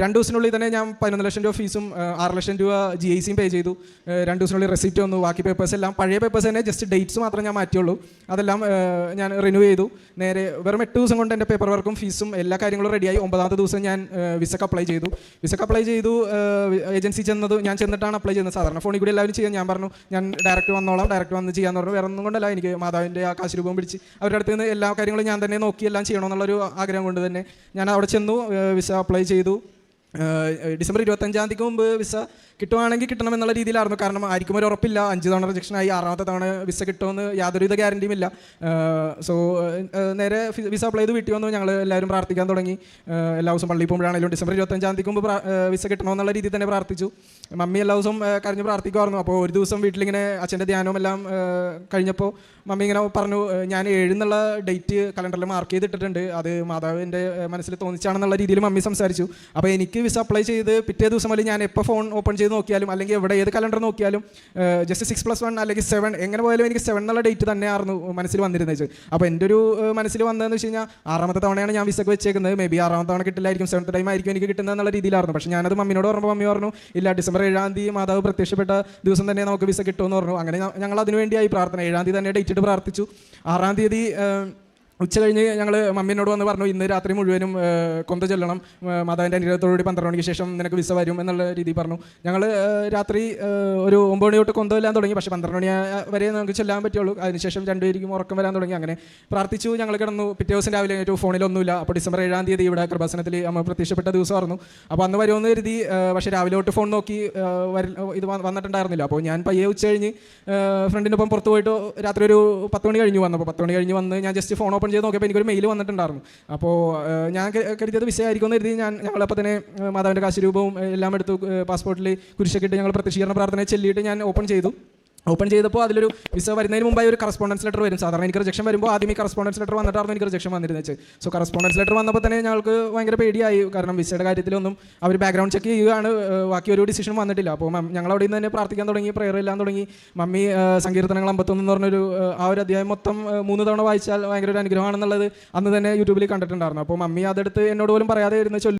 2 ദിവസത്തിനുള്ളിൽ തന്നെ ഞാൻ 11 ലക്ഷം രൂപ ഫീസും 6 ലക്ഷം രൂപ GICയും പേ ചെയ്തു. 2 ദിവസത്തിനുള്ളിൽ റെസിപ്റ്റ് വന്നു. ബാക്കി പേപ്പേഴ്സ് എല്ലാം പഴയ പേപ്പേഴ്സ് തന്നെ, ജസ്റ്റ് ഡേറ്റ്സ് മാത്രമേ ഞാൻ മാറ്റിയുള്ളൂ. അതെല്ലാം ഞാൻ റിന്യൂ ചെയ്തു. നേരെ വെറും 8 ദിവസം കൊണ്ട് എൻ്റെ പേപ്പർ വർക്കും ഫീസും എല്ലാ കാര്യങ്ങളും റെഡിയായി. 9ാമത്തെ ദിവസം ഞാൻ വിസക്ക് അപ്ലൈ ചെയ്തു. ഏജൻസി ഞാൻ ചെന്നിട്ടാണ് അപ്ലൈ ചെയ്യുന്നത്. സാധാരണ ഫോണിൽ കൂടി എല്ലാവരും ചെയ്യാൻ. ഞാൻ പറഞ്ഞു ഞാൻ ഡയറക്റ്റ് വന്ന് ചെയ്യാമെന്ന് പറഞ്ഞു. വേറെ ഒന്നും കൊണ്ടല്ല, എനിക്ക് മാതാവിൻ്റെ ആ കാശ് രൂപം പിടിച്ച് അവരുടെ അടുത്ത് നിന്ന് എല്ലാ കാര്യങ്ങളും ഞാൻ തന്നെ നോക്കി എല്ലാം ചെയ്യണമെന്നുള്ളൊരു ആഗ്രഹം കൊണ്ട് തന്നെ ഞാൻ അവിടെ ചെന്നു. വിസ അപ്ലൈ ചെയ്തു. ഡിസംബർ 25-ാം തീയതിക്ക് മുമ്പ് വിസ കിട്ടുവാണെങ്കിൽ കിട്ടണമെന്നുള്ള രീതിയിലായിരുന്നു. കാരണം ആർക്കും ഒരു ഉറപ്പില്ല. 5 തവണ റിജക്ഷനായി, 6ാമത്തെ തവണ വിസ കിട്ടുമെന്ന് യാതൊരുവിധ ഗ്യാരണ്ടിയും ഇല്ല. സോ നേരെ വിസ അപ്ലൈ ചെയ്ത് വീട്ടിൽ വന്നു. ഞങ്ങൾ എല്ലാവരും പ്രാർത്ഥിക്കാൻ തുടങ്ങി. എല്ലാ ദിവസവും പള്ളിയിൽ പോകുമ്പോഴാണെങ്കിലും ഡിസംബർ 25-ാം തീയതിക്ക് മുമ്പ് വിസ കിട്ടണമെന്നുള്ള രീതിയിൽ തന്നെ പ്രാർത്ഥിച്ചു. മമ്മി എല്ലാ ദിവസവും കരഞ്ഞ് പ്രാർത്ഥിക്കുമായിരുന്നു. അപ്പോൾ ഒരു ദിവസം വീട്ടിലിങ്ങനെ അച്ഛൻ്റെ ധ്യാനവും എല്ലാം കഴിഞ്ഞപ്പോൾ മമ്മി ഇങ്ങനെ പറഞ്ഞു, ഞാൻ 7 എന്നുള്ള ഡേറ്റ് കലണ്ടറിൽ മാർക്ക് ചെയ്തിട്ടിട്ടുണ്ട്, അത് മാതാവിൻ്റെ മനസ്സിൽ തോന്നിച്ചാണെന്നുള്ള രീതിയിൽ മമ്മി സംസാരിച്ചു. അപ്പോൾ എനിക്ക് വിസ അപ്ലൈ ചെയ്ത് പിറ്റേ ദിവസം മുതൽ ഞാൻ എപ്പോൾ ഫോൺ ഓപ്പൺ ചെയ്ത് നോക്കിയാലും അല്ലെങ്കിൽ എവിടെ ഏത് കലണ്ടർ നോക്കിയാലും ജസ്റ്റ് 6+1 അല്ലെങ്കിൽ 7 എങ്ങനെ പോയാലും എനിക്ക് 7 എന്നുള്ള ഡേറ്റ് തന്നെയായിരുന്നു മനസ്സിൽ വന്നിരുന്നത്. അപ്പോൾ എൻ്റെ ഒരു മനസ്സിൽ വന്നതെന്ന് വെച്ച് കഴിഞ്ഞാൽ 6ാമത്തെ തവണയാണ് ഞാൻ വിസക്ക് വെച്ചേക്കുന്നത്. മേ ബി 6ാമത്തെ തവണ കിട്ടില്ലായിരിക്കും, 7th ടൈം ആയിരിക്കും എനിക്ക് കിട്ടുന്നത് എന്നുള്ള രീതിയിലായിരുന്നു. പക്ഷേ ഞാനത് മമ്മിനോട് പറഞ്ഞപ്പോൾ മമ്മി പറഞ്ഞു, ഇല്ല, ഡിസംബർ 7-ാം തീയതി മാതാവ് പ്രത്യക്ഷപ്പെട്ട ദിവസം തന്നെ നമുക്ക് വിസ കിട്ടുമെന്ന് പറഞ്ഞു. അങ്ങനെ ഞങ്ങൾ അതിനുവേണ്ടിയായി പ്രാർത്ഥന 7-ാം തീയതി തന്നെ ഡേറ്റ് ഇട്ട് പ്രാർത്ഥിച്ചു. 6-ാം തീയതി ഉച്ച കഴിഞ്ഞ് ഞങ്ങൾ മമ്മീനോട് വന്ന് പറഞ്ഞു, ഇന്ന് രാത്രി മുഴുവനും കൊന്ത ചൊല്ലണം, മാതാവിൻ്റെ അനുഗ്രഹത്തോടുകൂടി 12 മണിക്ക് ശേഷം നിനക്ക് വിസ വരും എന്നുള്ള രീതിയിൽ പറഞ്ഞു. ഞങ്ങൾ രാത്രി ഒരു 9 മണി തൊട്ട് കൊന്ത ചൊല്ലാൻ തുടങ്ങി. പക്ഷേ 12 മണി വരെ നമുക്ക് ചൊല്ലാൻ പറ്റുള്ളൂ. അതിനുശേഷം 2 പേർക്കും ഉറക്കം വരാൻ തുടങ്ങി. അങ്ങനെ പ്രാർത്ഥിച്ചു, ഞങ്ങൾ കിടന്നു. പിറ്റേ ദിവസം രാവിലെ ഒരു ഫോണിലൊന്നുമില്ല. അപ്പോൾ ഡിസംബർ 7-ാം തീയതി ഇവിടെ കൃപാസനത്തിൽ അമ്മ പ്രത്യക്ഷപ്പെട്ട ദിവസമായിരുന്നു. അപ്പോൾ അന്ന് വരുമെന്ന് കരുതി. പക്ഷേ രാവിലെ തൊട്ട് ഫോൺ നോക്കി ഇത് വന്നിട്ടുണ്ടായിരുന്നില്ല. അപ്പോൾ ഞാൻ പയ്യെ ഉച്ച കഴിഞ്ഞ് ഫ്രണ്ടിനൊപ്പം പുറത്ത് പോയിട്ട് രാത്രി ഒരു 10 മണി കഴിഞ്ഞ് വന്നു. അപ്പോൾ 10 മണി കഴിഞ്ഞ് വന്ന് ഞാൻ ജസ്റ്റ് ഫോൺ ഓപ്പൺ ചെയ്ത് നോക്കിയപ്പോൾ എനിക്കൊരു മെയിൽ വന്നിട്ടുണ്ടായിരുന്നു. അപ്പോൾ ഞാൻ കരുതിയത് വിസ ആയിരിക്കും എന്ന് കരുതി ഞങ്ങളപ്പോൾ തന്നെ മാതാവിൻ്റെ കാശ് രൂപവും എല്ലാം എടുത്തു. പാസ്പോർട്ടിൽ കുരിശൊക്കെ ഇട്ട് ഞങ്ങൾ പ്രത്യക്ഷീകരണ പ്രാർത്ഥനയെ ചൊല്ലിയിട്ട് ഞാൻ ഓപ്പൺ ചെയ്തപ്പോൾ അതിലൊരു വിസ വരുന്നതിന് മുമ്പായി ഒരു കറസ്പോണ്ടൻസ് ലെറ്റർ വരും. സാധാരണ എനിക്ക് റിജക്ഷൻ വരുമ്പോൾ ആദ്യം ഈ കറസ്പോണ്ടൻസ് ലെറ്റർ വന്നിട്ടായിരുന്നു എനിക്ക് റിജക്ഷൻ വന്നിരുന്നത്. സോ കറസ്പോണ്ടൻസ് ലെറ്റർ വന്നപ്പോൾ തന്നെ ഞങ്ങൾക്ക് ഭയങ്കര പേടിയായി. കാരണം വിസയുടെ കാര്യത്തിലൊന്നും അവർ ബാക്ക്ഗ്രൗണ്ട് ചെക്ക് ചെയ്യുകയാണ്, ബാക്കി ഒരു ഡിസിഷൻ വന്നിട്ടില്ല. അപ്പോൾ ഞങ്ങൾ അവിടെ നിന്ന് തന്നെ പ്രാർത്ഥിക്കാൻ തുടങ്ങി, പ്രെയർ എല്ലാം തുടങ്ങി. മമ്മി സങ്കീർത്തനങ്ങൾ 51 എന്ന് പറഞ്ഞൊരു ആ ഒരു അധ്യായം മൊത്തം 3 തവണ വായിച്ചാൽ ഭയങ്കര ഒരു അനുഗ്രഹമാണെന്നുള്ളത് അന്ന് തന്നെ യൂട്യൂബിൽ കണ്ടിട്ടുണ്ടായിരുന്നു. അപ്പോൾ മമ്മി അതെടുത്ത് എന്നോട് പോലും പറയാതെ ഇരുന്ന്